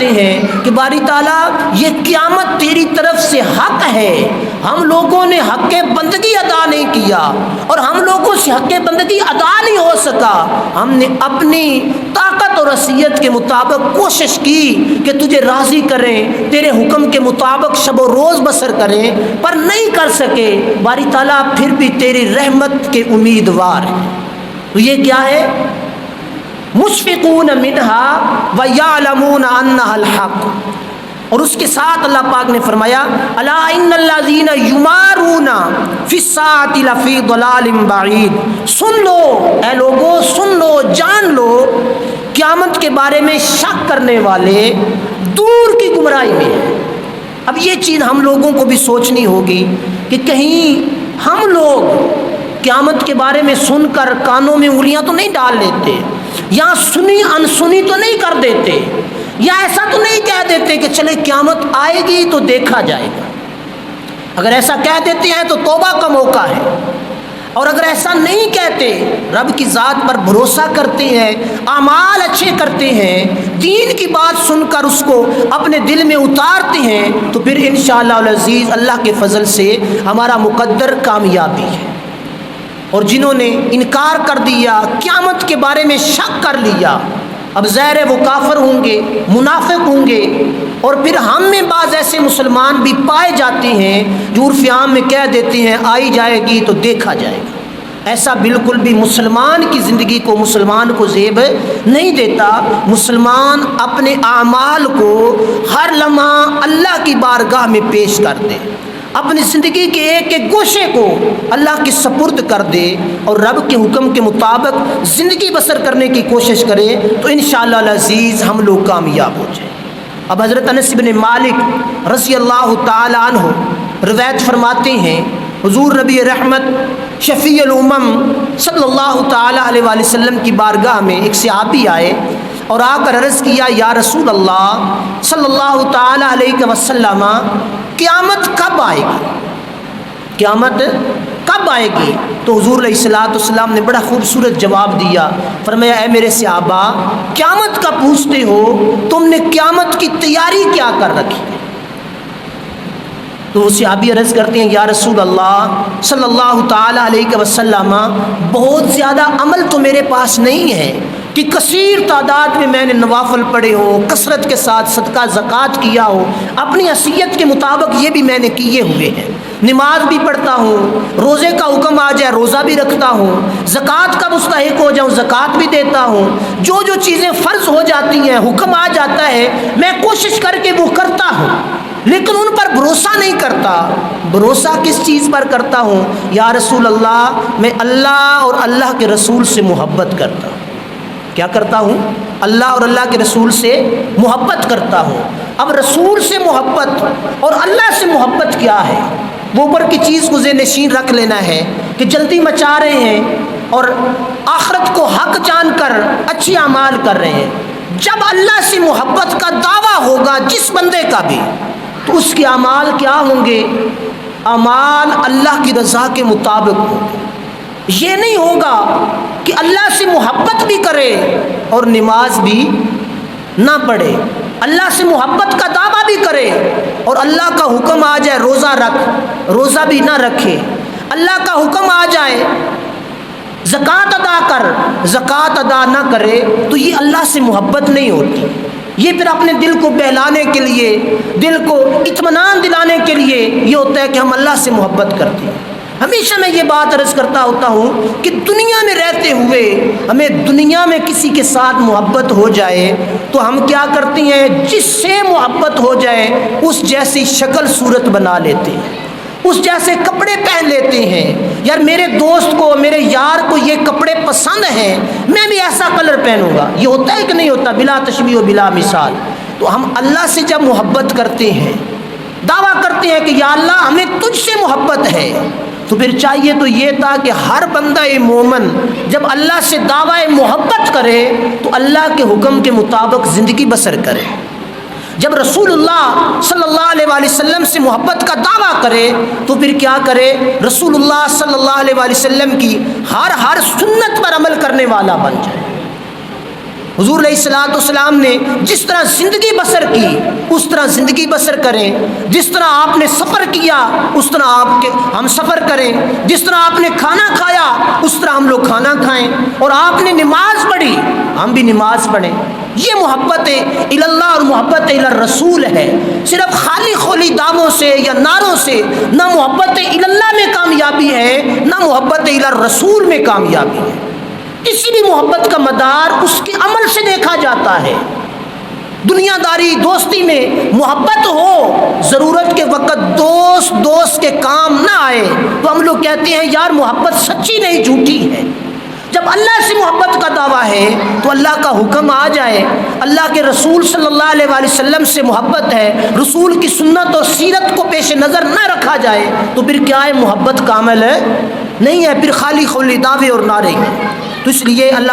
کرتے ہیں کہ باری تعالیٰ یہ قیامت تیری طرف سے حق ہے، ہم لوگوں نے حق بندگی ادا نہیں کیا اور ہم لوگوں سے حق بندگی ادا نہیں ہو سکا، ہم نے اپنی طاقت اور حیثیت کے مطابق کوشش کی کہ تجھے راضی کریں، تیرے حکم کے مطابق شب و روز بسر کریں، پر نہیں کر سکے، باری تعالیٰ پھر بھی تیری رحمت کے امیدوار ہیں۔ تو یہ کیا ہے؟ مشفقون منہا ویعلمون انہا الحق۔ اور اس کے ساتھ اللہ پاک نے فرمایا الا ان الذین یمارون فی الساعۃ لفی ضلال بعید، سن لو اے لوگو، سن لو، جان لو، قیامت کے بارے میں شک کرنے والے دور کی گمراہی میں ہیں۔ اب یہ چیز ہم لوگوں کو بھی سوچنی ہوگی کہ کہیں ہم لوگ قیامت کے بارے میں سن کر کانوں میں انگلیاں تو نہیں ڈال لیتے، یا سنی انسنی تو نہیں کر دیتے، یا ایسا تو نہیں کہہ دیتے کہ چلے قیامت آئے گی تو دیکھا جائے گا۔ اگر ایسا کہہ دیتے ہیں تو توبہ کا موقع ہے، اور اگر ایسا نہیں کہتے، رب کی ذات پر بھروسہ کرتے ہیں، اعمال اچھے کرتے ہیں، دین کی بات سن کر اس کو اپنے دل میں اتارتے ہیں، تو پھر انشاءاللہ العزیز اللہ کے فضل سے ہمارا مقدر کامیابی ہے۔ اور جنہوں نے انکار کر دیا، قیامت کے بارے میں شک کر لیا، اب ظاہر ہے وہ کافر ہوں گے، منافق ہوں گے، اور پھر ہم میں بعض ایسے مسلمان بھی پائے جاتے ہیں جو عرف عام میں کہہ دیتے ہیں آئی جائے گی تو دیکھا جائے گا۔ ایسا بالکل بھی مسلمان کی زندگی کو، مسلمان کو زیب نہیں دیتا۔ مسلمان اپنے اعمال کو ہر لمحہ اللہ کی بارگاہ میں پیش کر دے، اپنی زندگی کے ایک ایک گوشے کو اللہ کے سپرد کر دے اور رب کے حکم کے مطابق زندگی بسر کرنے کی کوشش کرے، تو انشاءاللہ العزیز ہم لوگ کامیاب ہو جائیں۔ اب حضرت انس بن مالک رضی اللہ تعالی عنہ روایت فرماتے ہیں، حضور نبی رحمت شفیع الامم صلی اللہ تعالی علیہ وآلہ وسلم کی بارگاہ میں ایک صحابی آئے اور آ کر عرض کیا یا رسول اللہ صلی اللہ تعالی علیہ وسلم، قیامت کب آئے گی؟ قیامت کب آئے گی؟ تو حضور علیہ الصلوۃ والسلام نے بڑا خوبصورت جواب دیا، فرمایا اے میرے صحابہ، قیامت کا پوچھتے ہو، تم نے قیامت کی تیاری کیا کر رکھی ہے؟ تو وہ صحابی عرض کرتے ہیں یا رسول اللہ صلی اللہ تعالی علیہ وسلم، بہت زیادہ عمل تو میرے پاس نہیں ہے کہ کثیر تعداد میں میں نے نوافل پڑھے ہوں، کثرت کے ساتھ صدقہ زکوٰۃ کیا ہو، اپنی حیثیت کے مطابق یہ بھی میں نے کیے ہوئے ہیں، نماز بھی پڑھتا ہوں، روزے کا حکم آ جائے روزہ بھی رکھتا ہوں، زکوٰۃ کا مستحق ہو جاؤں زکوٰۃ بھی دیتا ہوں، جو جو چیزیں فرض ہو جاتی ہیں، حکم آ جاتا ہے، میں کوشش کر کے وہ کرتا ہوں، لیکن ان پر بھروسہ نہیں کرتا۔ بھروسہ کس چیز پر کرتا ہوں؟ یا رسول اللہ، میں اللہ اور اللہ کے رسول سے محبت کرتا ہوں۔ کیا کرتا ہوں؟ اللہ اور اللہ کے رسول سے محبت کرتا ہوں۔ اب رسول سے محبت اور اللہ سے محبت کیا ہے؟ وہ اوپر کی چیز کو ذہن نشین رکھ لینا ہے کہ جلدی مچا رہے ہیں اور آخرت کو حق جان کر اچھی اعمال کر رہے ہیں۔ جب اللہ سے محبت کا دعویٰ ہوگا جس بندے کا بھی، تو اس کے اعمال کیا ہوں گے؟ اعمال اللہ کی رضا کے مطابق ہوں گے۔ یہ نہیں ہوگا کہ اللہ سے محبت بھی کرے اور نماز بھی نہ پڑھے، اللہ سے محبت کا دعویٰ بھی کرے اور اللہ کا حکم آ جائے روزہ رکھ، روزہ بھی نہ رکھے، اللہ کا حکم آ جائے زکوٰۃ ادا کر، زکوٰۃ ادا نہ کرے، تو یہ اللہ سے محبت نہیں ہوتی۔ یہ پھر اپنے دل کو بہلانے کے لیے، دل کو اطمینان دلانے کے لیے یہ ہوتا ہے کہ ہم اللہ سے محبت کرتے ہیں۔ ہمیشہ میں یہ بات عرض کرتا ہوتا ہوں کہ دنیا میں رہتے ہوئے ہمیں دنیا میں کسی کے ساتھ محبت ہو جائے تو ہم کیا کرتے ہیں؟ جس سے محبت ہو جائے اس جیسی شکل صورت بنا لیتے ہیں، اس جیسے کپڑے پہن لیتے ہیں۔ یار میرے دوست کو، میرے یار کو یہ کپڑے پسند ہیں، میں بھی ایسا کلر پہنوں گا۔ یہ ہوتا ہے کہ نہیں ہوتا؟ بلا تشبیہ و بلا مثال۔ تو ہم اللہ سے جب محبت کرتے ہیں، دعویٰ کرتے ہیں کہ یا اللہ ہمیں تجھ سے محبت ہے، تو پھر چاہیے تو یہ تھا کہ ہر بندہ مومن جب اللہ سے دعویٰ محبت کرے تو اللہ کے حکم کے مطابق زندگی بسر کرے۔ جب رسول اللہ صلی اللہ علیہ وآلہ وسلم سے محبت کا دعویٰ کرے تو پھر کیا کرے؟ رسول اللہ صلی اللہ علیہ وآلہ وسلم کی ہر سنت پر عمل کرنے والا بن جائے۔ حضور علیہ الصلوۃ والسلام نے جس طرح زندگی بسر کی اس طرح زندگی بسر کریں، جس طرح آپ نے سفر کیا اس طرح ہم سفر کریں، جس طرح آپ نے کھانا کھایا اس طرح ہم لوگ کھانا کھائیں، اور آپ نے نماز پڑھی ہم بھی نماز پڑھیں۔ یہ محبت اللہ اور محبت الرسول ہے۔ صرف خالی خولی دعووں سے یا نعروں سے نہ محبت اللہ میں کامیابی ہے، نہ محبت الرسول میں کامیابی ہے۔ کسی بھی محبت کا مدار اس کے عمل سے دیکھا جاتا ہے۔ دنیا داری دوستی میں محبت ہو، ضرورت کے وقت دوست کے کام نہ آئے تو ہم لوگ کہتے ہیں یار محبت سچی نہیں جھوٹی ہے۔ جب اللہ سے محبت کا دعویٰ ہے تو اللہ کا حکم آ جائے، اللہ کے رسول صلی اللہ علیہ وآلہ وسلم سے محبت ہے، رسول کی سنت اور سیرت کو پیش نظر نہ رکھا جائے تو پھر کیا ہے؟ محبت کامل ہے نہیں ہے، پھر خالی خولی دعوے اور نعرے۔ تو اس لیے اللہ